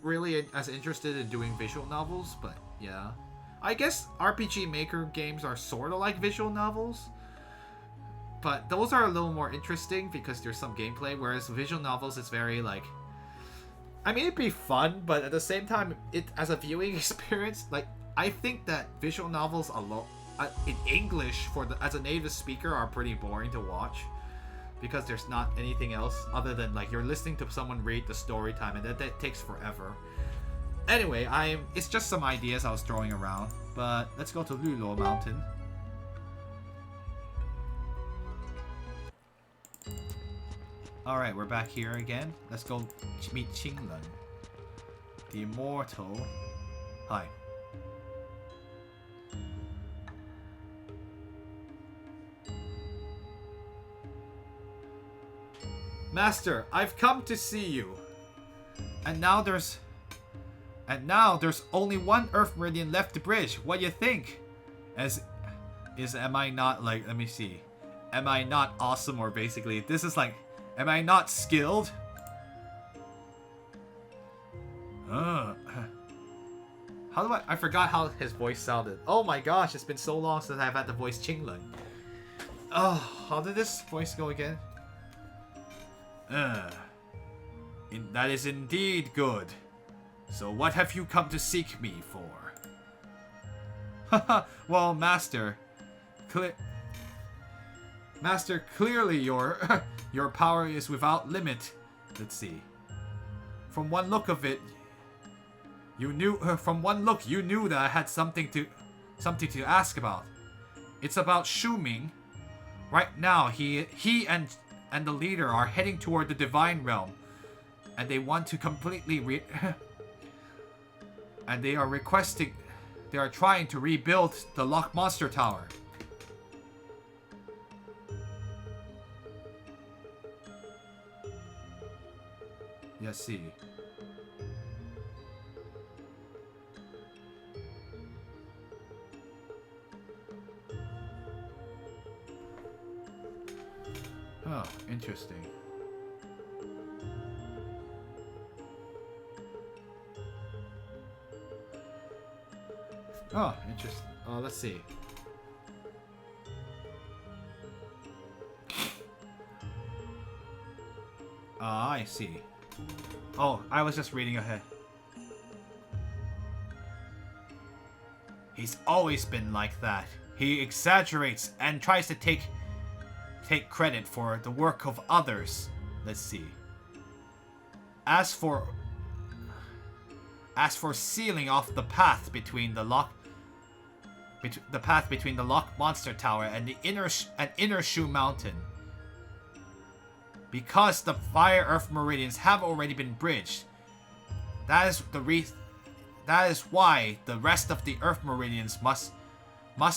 really as interested in doing visual novels, but yeah. I guess RPG Maker games are sort of like visual novels. But those are a little more interesting because there's some gameplay, whereas visual novels is very like... I mean, it'd be fun, but at the same time, it as a viewing experience, like, I think that visual novels alone, in English, as a native speaker, are pretty boring to watch. Because there's not anything else other than, like, you're listening to someone read the story time, and that takes forever. Anyway, it's just some ideas I was throwing around. But let's go to Lulo Mountain. Alright, we're back here again. Let's go meet Qinglen, the immortal. Hi. Master, I've come to see you. And now there's only one Earth Meridian left to bridge. What do you think? Am I not, like, let me see. Am I not awesome, or basically this is like, am I not skilled? How do I forgot how his voice sounded. Oh my gosh, it's been so long since I've had to voice Qinglen. Oh, how did this voice go again? That is indeed good. So what have you come to seek me for? Well, Master, clearly your power is without limit. Let's see. From one look of it, you knew that I had something to ask about. It's about Shu Ming. Right now, he and the leader are heading toward the Divine Realm, and they want to completely and they are trying to rebuild the Lock Monster Tower. Let's see. Oh, interesting. Oh, interesting. Let's see. I see. Oh, I was just reading ahead. He's always been like that. He exaggerates and tries to take credit for the work of others. Let's see. As for sealing off the path between the Lock Monster Tower and the inner Shu Mountain, because the Fire Earth Meridians have already been bridged, that is why the rest of the Earth Meridians must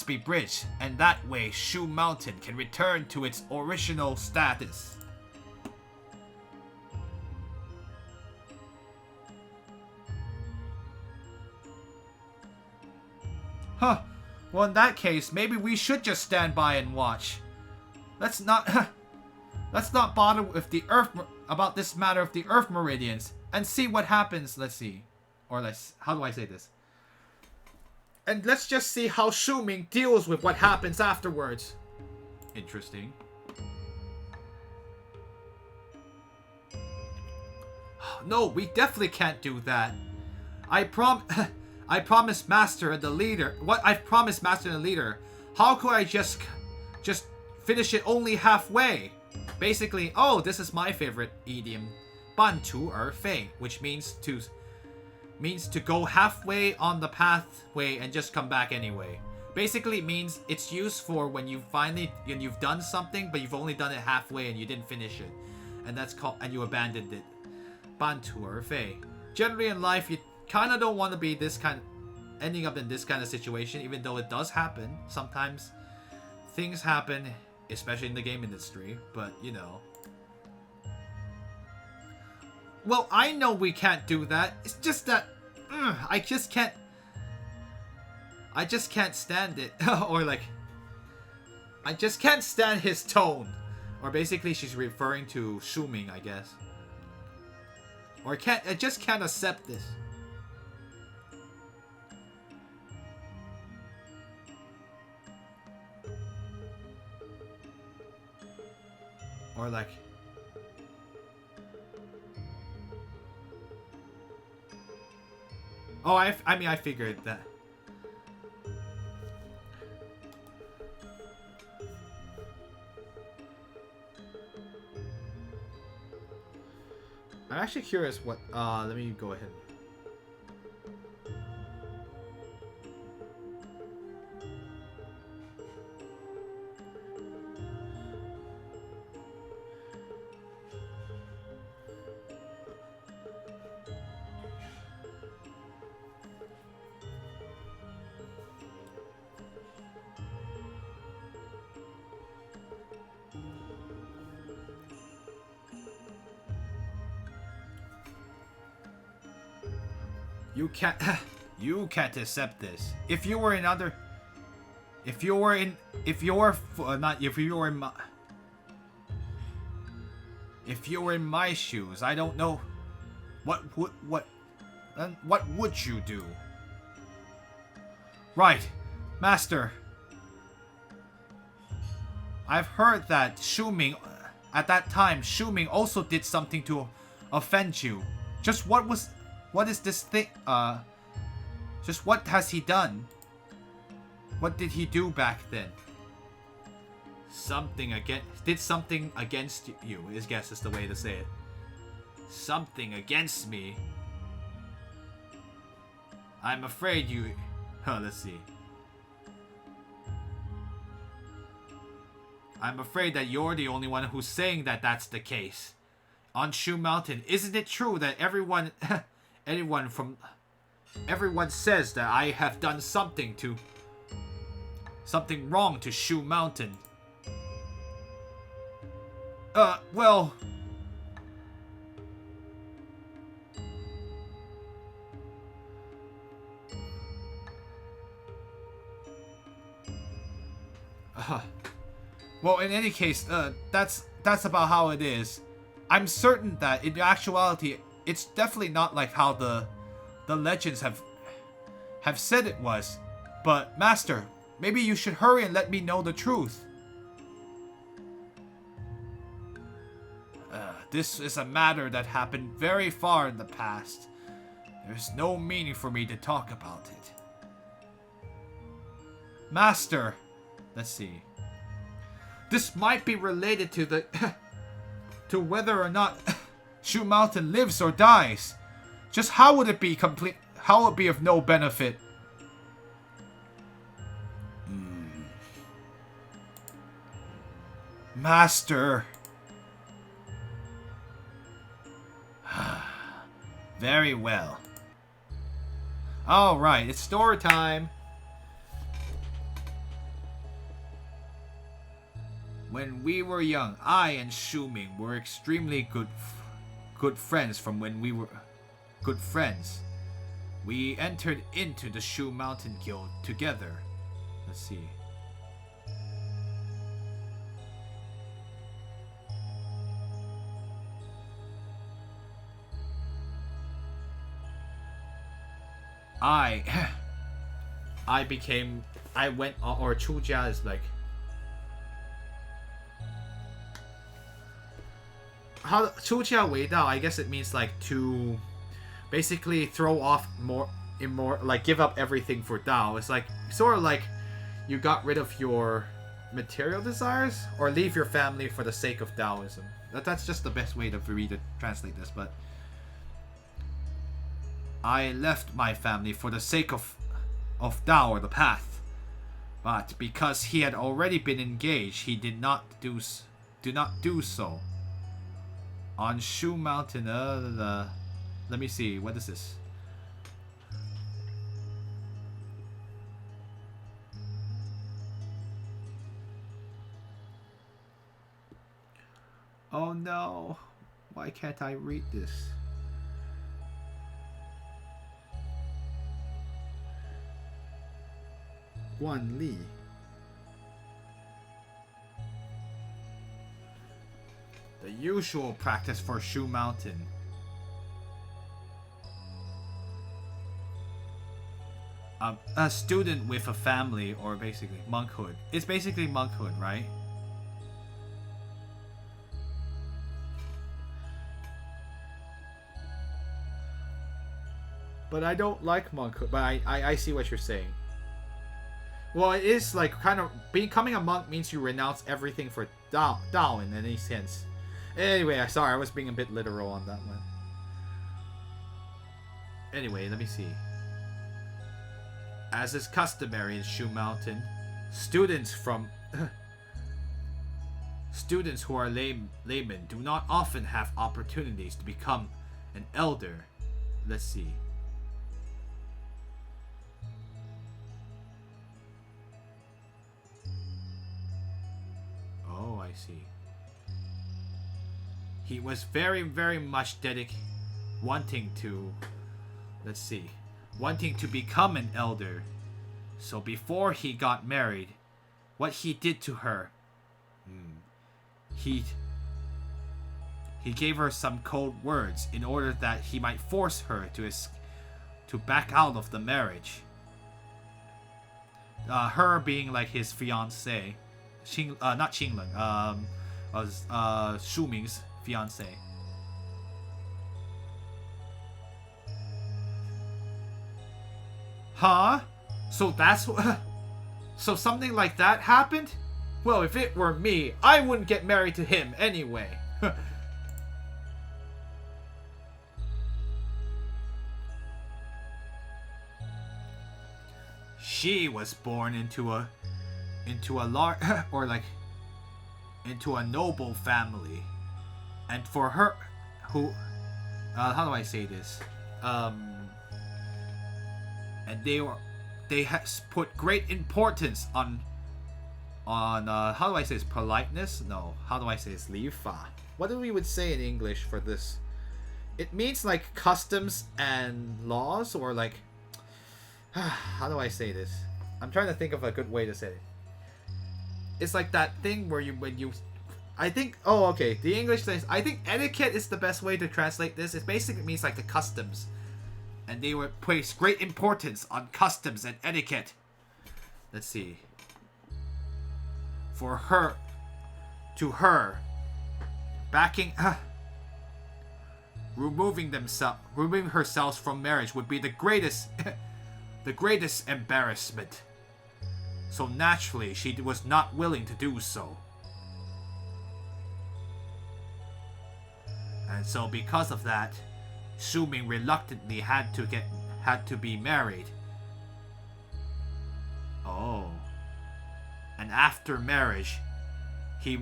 be bridged, and that way Shu Mountain can return to its original status. Huh. Well, in that case, maybe we should just stand by and watch. Let's not bother with about this matter of the Earth Meridians and see what happens. Let's see. Or how do I say this? And let's just see how Shu Ming deals with what happens afterwards. Interesting. No, we definitely can't do that. I promised Master and the leader. What I've promised Master and the leader. How could I just finish it only halfway? Basically, oh, this is my favorite idiom, 半途而废, which means to go halfway on the pathway and just come back anyway. Basically, it means it's used for when you've done something, but you've only done it halfway and you didn't finish it, and you abandoned it. 半途而废. Generally in life, you kind of don't want to be ending up in this kind of situation, even though it does happen. Sometimes things happen, especially in the game industry, but you know. Well, I know we can't do that. It's just that I just can't stand it. Or like, I just can't stand his tone. Or basically she's referring to Shu Ming, I guess. Or I just can't accept this. Or like... Oh, I mean, I figured that. I'm actually curious what, let me go ahead. You can't accept this. If you were in my shoes, I don't know what would you do? Right, Master. I've heard that at that time, Shuming also did something to offend you. What is this thing? Just what has he done? What did he do back then? Did something against you, I guess is the way to say it. Something against me? I'm afraid you... let's see. I'm afraid that you're the only one who's saying that that's the case. On Shu Mountain, isn't it true that everyone says that I have done something wrong to Shu Mountain? Well... Well, in any case, that's about how it is. I'm certain that in actuality, it's definitely not like how the legends have said it was. But Master, maybe you should hurry and let me know the truth. This is a matter that happened very far in the past. There's no meaning for me to talk about it. Master, let's see. This might be related to the to whether or not Shu Mountain lives or dies. Just how would it be complete? How would it be of no benefit? Master. Very well. All right, it's story time. When we were young, I and Shuming were extremely good friends from when we were good friends. We entered into the Shu Mountain Guild together. Let's see. Or Chujia is like... How Chujia Wei Dao, I guess it means like to basically throw off like give up everything for Dao. It's like sort of like you got rid of your material desires or leave your family for the sake of Taoism. That's just the best way to translate this, but I left my family for the sake of Tao or the path. But because he had already been engaged, he did not do so. On Shu Mountain, let me see, what is this? Oh no, why can't I read this? Guan Li. The usual practice for Shu Mountain. A student with a family, or basically monkhood. It's basically monkhood, right? But I don't like monkhood. But I see what you're saying. Well, it is like kind of becoming a monk means you renounce everything for Dao in any sense. Anyway, sorry, I was being a bit literal on that one. Anyway, let me see. As is customary in Shu Mountain, students who are laymen do not often have opportunities to become an elder. Let's see. Oh, I see. He was very, very much wanting to become an elder. So before he got married, what he did to her, he gave her some cold words in order that he might force her to back out of the marriage. Her being like his fiancée, not Qinglen, Shu Ming's fiancée. Huh? So that's what... So something like that happened? Well, if it were me, I wouldn't get married to him anyway. She was born into a large into a noble family, and for her, who, how do I say this? And they put great importance on how do I say this? Politeness? No, how do I say this? 礼法. What do we would say in English for this? It means like customs and laws, or like how do I say this? I'm trying to think of a good way to say it. It's like that thing where I think, oh, okay, the English says, I think etiquette is the best way to translate this. It basically means like the customs. And they would place great importance on customs and etiquette. Let's see. For her, to her, removing herself from marriage would be the greatest, the greatest embarrassment. So naturally, she was not willing to do so. And so because of that, Shu Ming reluctantly had to be married. Oh. And after marriage, he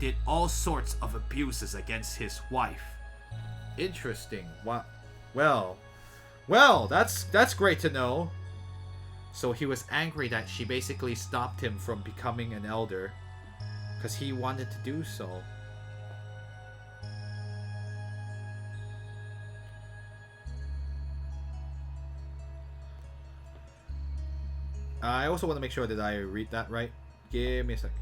did all sorts of abuses against his wife. Interesting. What? Well, that's great to know. So he was angry that she basically stopped him from becoming an elder because he wanted to do so. I also want to make sure that I read that right. Give me a sec.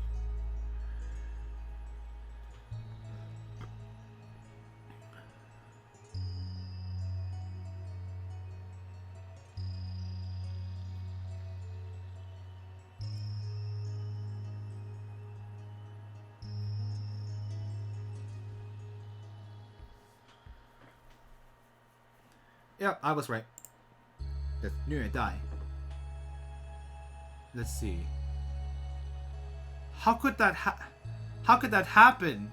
Yeah, I was right. That's 虐待. Let's see. How could that happen?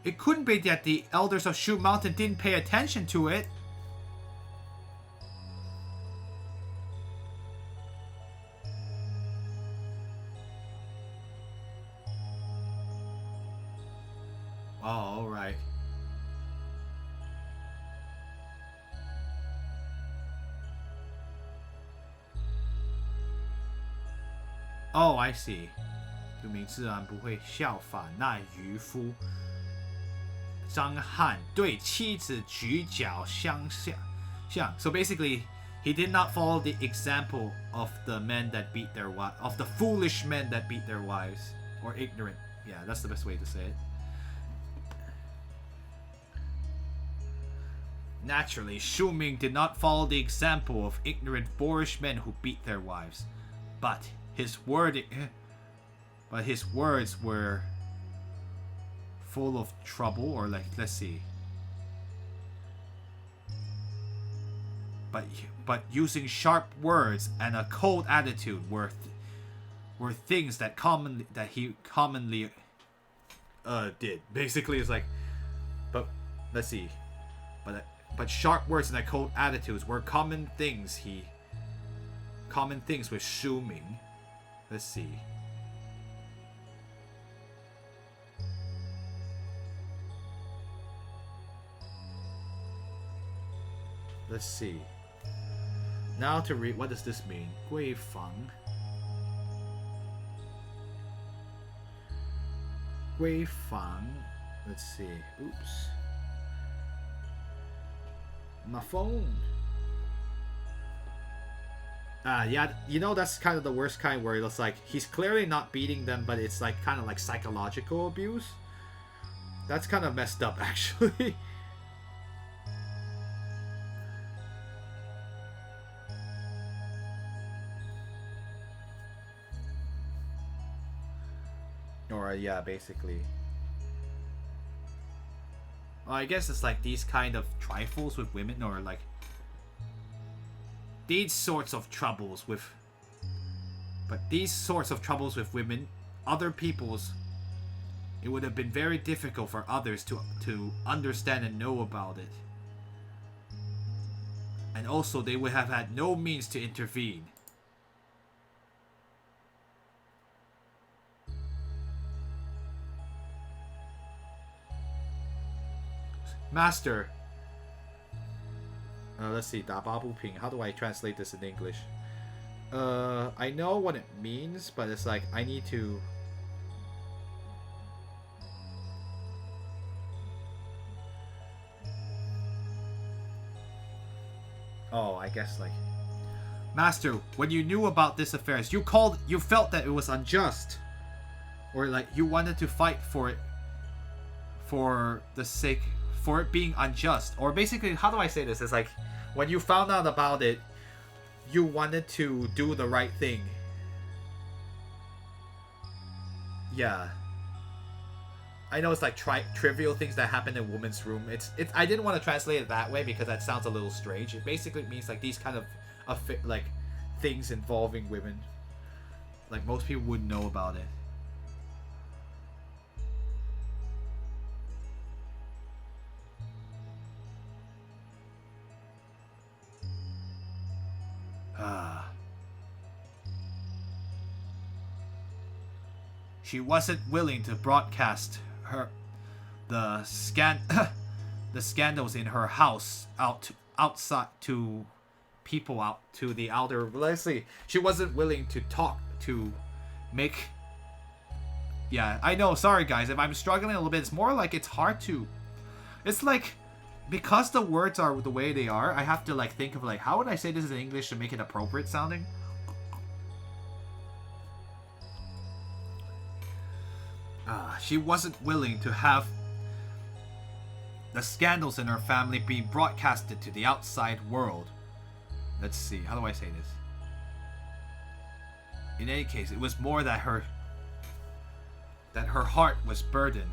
It couldn't be that the elders of Shu Mountain didn't pay attention to it. Oh, all right. Oh, I see. 就明自然不会效法那渔夫张翰对妻子举脚相向。So basically, he did not follow the example of the men that beat their wives, of the foolish men that beat their wives, or ignorant. Yeah, that's the best way to say it. Naturally, Shu Ming did not follow the example of ignorant boorish men who beat their wives. But his words were full of trouble, or like, let's see. But using sharp words and a cold attitude were things that he commonly did. Basically, it's like, but let's see. But sharp words and cold attitudes were common things with Shu Ming. Let's see. Let's see. Now to read, what does this mean? Gui Feng. Gui Feng. Let's see. Oops. My phone. Yeah, you know, that's kind of the worst kind where it's like he's clearly not beating them, but it's like kind of like psychological abuse. That's kind of messed up, actually. Or yeah, basically. Well, I guess it's like these kind of trifles with women, or like these sorts of troubles with women, other people's, it would have been very difficult for others to understand and know about it. And also they would have had no means to intervene. Master. Let's see. Da Babu Ping. How do I translate this in English? I know what it means, but it's like I need to. Oh, I guess like. Master, when you knew about this affairs, you felt that it was unjust, or like you wanted to fight for it, for it being unjust. Or basically, how do I say this? It's like, when you found out about it, you wanted to do the right thing. Yeah. I know it's like trivial things that happen in a woman's room. It's I didn't want to translate it that way because that sounds a little strange. It basically means like these kind of like things involving women. Like most people wouldn't know about it. She wasn't willing to broadcast the scandals in her house outside to people out to the outer. Let's see. She wasn't willing to talk to make. Yeah, I know. Sorry, guys. If I'm struggling a little bit, it's more like it's hard to. It's like because the words are the way they are. I have to like think of like how would I say this in English to make it appropriate sounding. She wasn't willing to have the scandals in her family being broadcasted to the outside world. Let's see, how do I say this? In any case, it was more that her heart was burdened,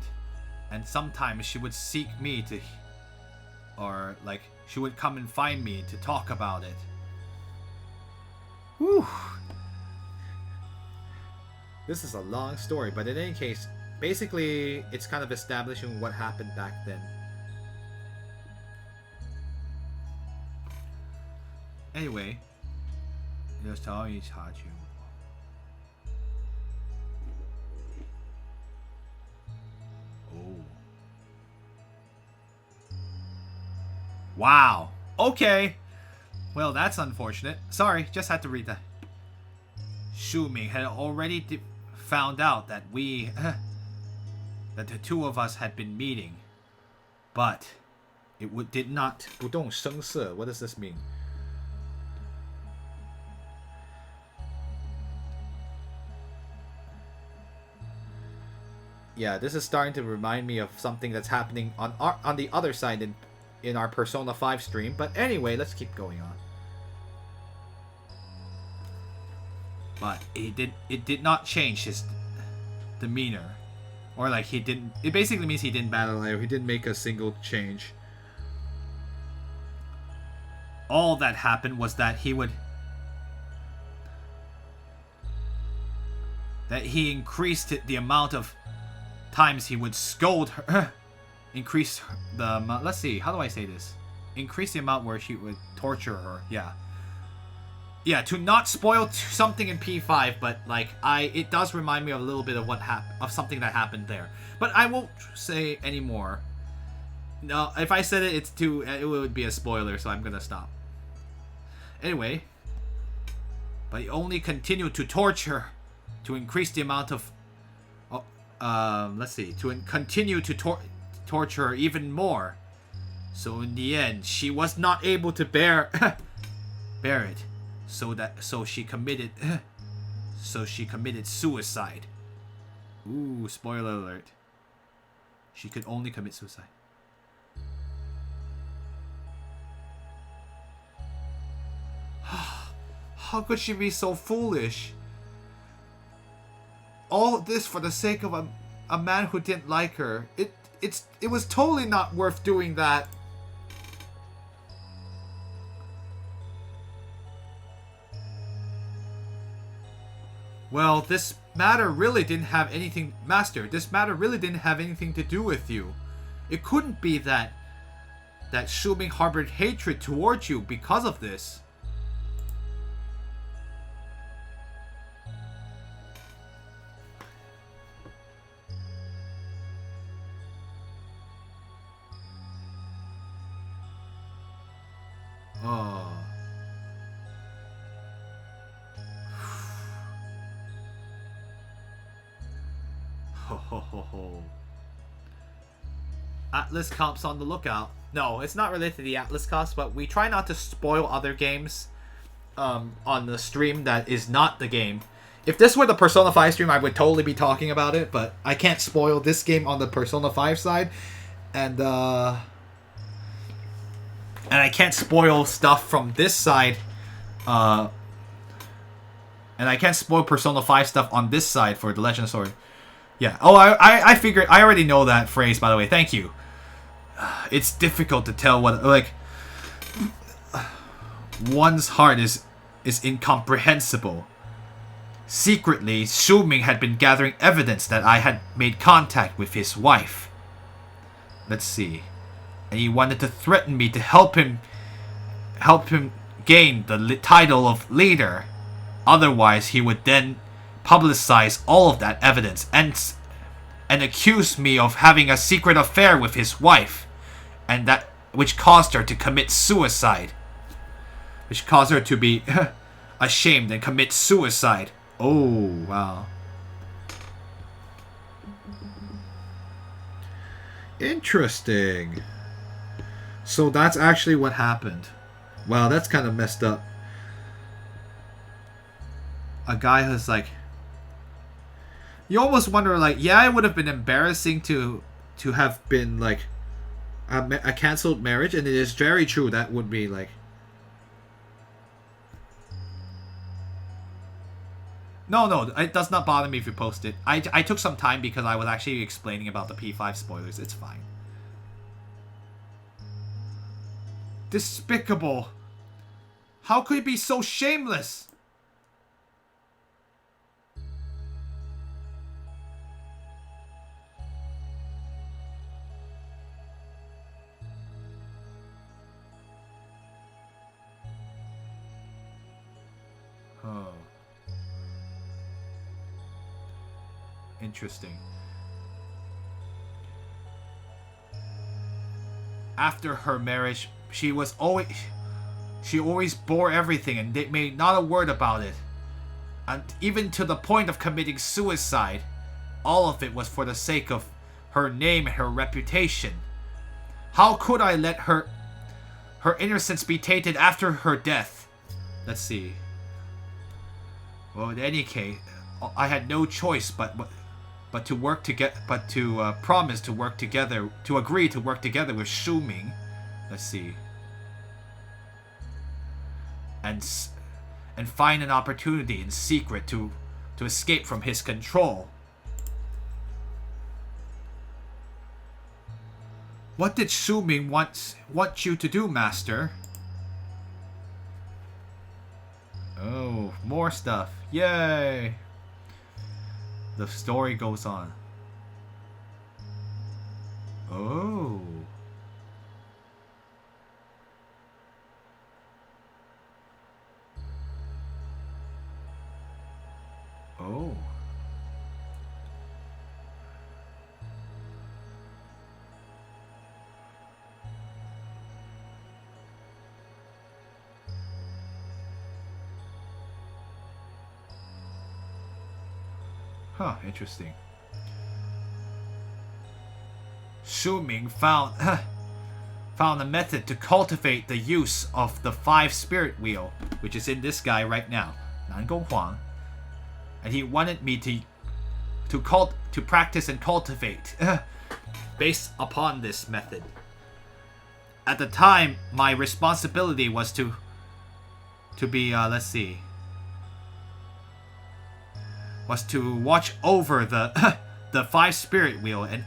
and sometimes she would seek me to, or like she would come and find me to talk about it. Whew. This is a long story, but in any case, basically, it's kind of establishing what happened back then. Anyway, oh. Wow. Okay. Well, that's unfortunate. Sorry, just had to read that. Shu Ming had already found out that that the two of us had been meeting, but it did not. 不动声色. What does this mean? Yeah, this is starting to remind me of something that's happening on the other side in our Persona 5 stream. But anyway, let's keep going on. But it did not change his demeanor. Or like he didn't... It basically means he didn't battle her. He didn't make a single change. All that happened was that he would... That he increased the amount of times he would scold her. Increase the amount... Let's see, how do I say this? Increase the amount where she would torture her. Yeah. Yeah, to not spoil something in P5, but like it does remind me of a little bit of what of something that happened there. But I won't say any more. No, if I said it, it would be a spoiler, so I'm gonna stop. Anyway, but he only continued to torture, to increase the amount of, let's see, to continue to torture her even more. So in the end, she was not able to bear it. So she committed suicide. Ooh, spoiler alert. She could only commit suicide. How could she be so foolish? All this for the sake of a man who didn't like her. It was totally not worth doing that. Well, this matter really didn't have anything... Master, this matter really didn't have anything to do with you. It couldn't be that Shuming harbored hatred towards you because of this. Oh... Atlas Cop's on the lookout. No, it's not related to the Atlas Cops, but we try not to spoil other games on the stream that is not the game. If this were the Persona 5 stream, I would totally be talking about it, but I can't spoil this game on the Persona 5 side. And I can't spoil stuff from this side. And I can't spoil Persona 5 stuff on this side for The Legend of Sword. Yeah. Oh, I figured... I already know that phrase, by the way. Thank you. It's difficult to tell what... Like... One's heart is incomprehensible. Secretly, Shuming had been gathering evidence that I had made contact with his wife. Let's see. And he wanted to threaten me to help him gain the title of leader. Otherwise, he would then publicize all of that evidence and accuse me of having a secret affair with his wife, and that which caused her to commit suicide. Which caused her to be ashamed and commit suicide. Oh, wow. Interesting. So that's actually what happened. Wow, that's kind of messed up. A guy who's like... You almost wonder, like, yeah, it would have been embarrassing to have been, like, a cancelled marriage, and it is very true, that would be, like... No, it does not bother me if you post it. I took some time because I was actually explaining about the P5 spoilers. It's fine. Despicable. How could he be so shameless? Oh. Interesting. After her marriage, she always bore everything and they made not a word about it. And even to the point of committing suicide, all of it was for the sake of her name and her reputation. How could I let her innocence be tainted after her death? Let's see. Well, in any case, I had no choice but to work together, promise to work together, to agree to work together with Shuming. Let's see. And find an opportunity in secret to escape from his control. What did Shu Ming want you to do, Master? Oh, more stuff. Yay! The story goes on. Oh. Oh. Huh, interesting. Shu Ming found a method to cultivate the use of the 5 spirit wheel, which is in this guy right now, Nan Gong Huang. And he wanted me to practice and cultivate based upon this method. At the time, my responsibility was to be let's see, was to watch over the the 5 spirit wheel and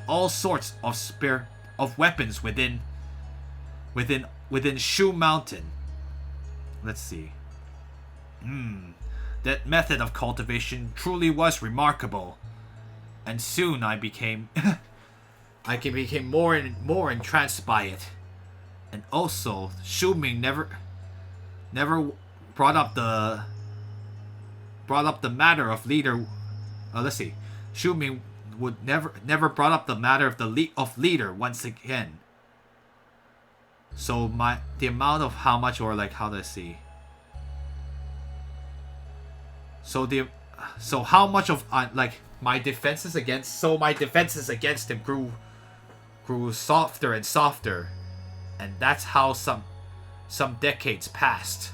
all sorts of weapons within Shu Mountain. Let's see. That method of cultivation truly was remarkable, and soon I became more and more entranced by it. And also, Shu Ming never brought up the matter of leader. Let's see. Shu Ming would never brought up the matter of leader once again. So the amount of how much, or like, how do I see? So how much of like my defenses against him grew softer and softer, and that's how some decades passed.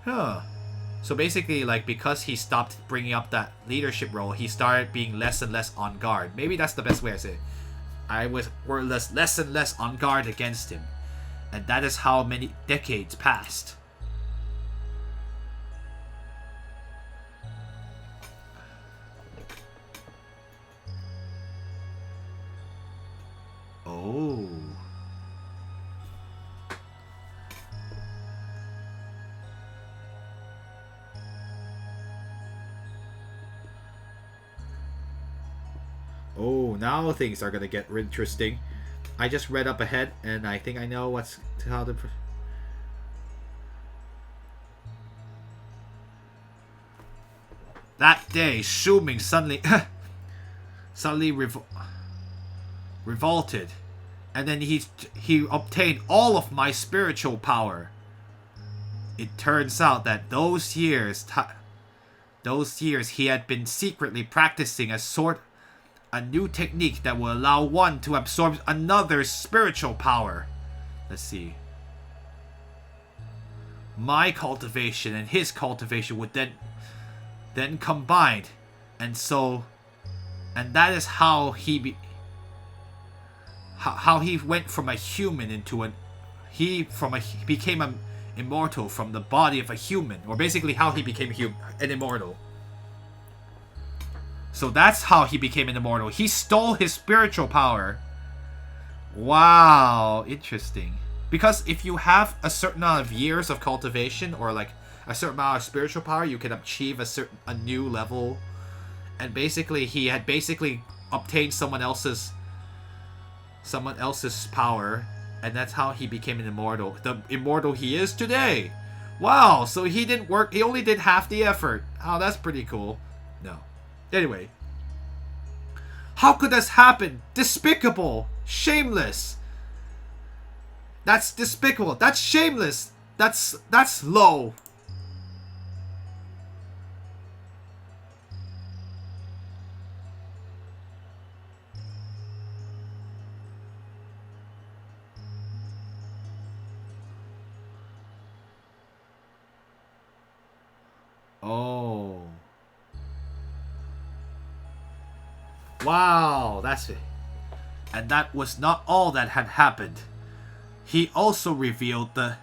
Huh. So basically, like, because he stopped bringing up that leadership role, he started being less and less on guard. Maybe that's the best way to say it. We're less and less on guard against him, and that is how many decades passed. Oh. Oh, now things are gonna get interesting. I just read up ahead, and I think I know how to. That day, Shu Ming suddenly revolted, and then he obtained all of my spiritual power. It turns out that those years he had been secretly practicing a new technique that will allow one to absorb another's spiritual power. Let's see. My cultivation and his cultivation would then combine, and that is how he went from a human into he became an immortal from the body of a human, or basically how he became an immortal. So that's how he became an immortal. He stole his spiritual power. Wow, interesting. Because if you have a certain amount of years of cultivation, or like a certain amount of spiritual power, you can achieve a new level. And basically, he had obtained someone else's power, and that's how he became an immortal. The immortal he is today. Wow, so he only did half the effort. Oh, that's pretty cool. No. Anyway. How could this happen? Despicable. Shameless. That's despicable. That's shameless. That's low. Oh. Wow, that's it. And that was not all that had happened. He also revealed the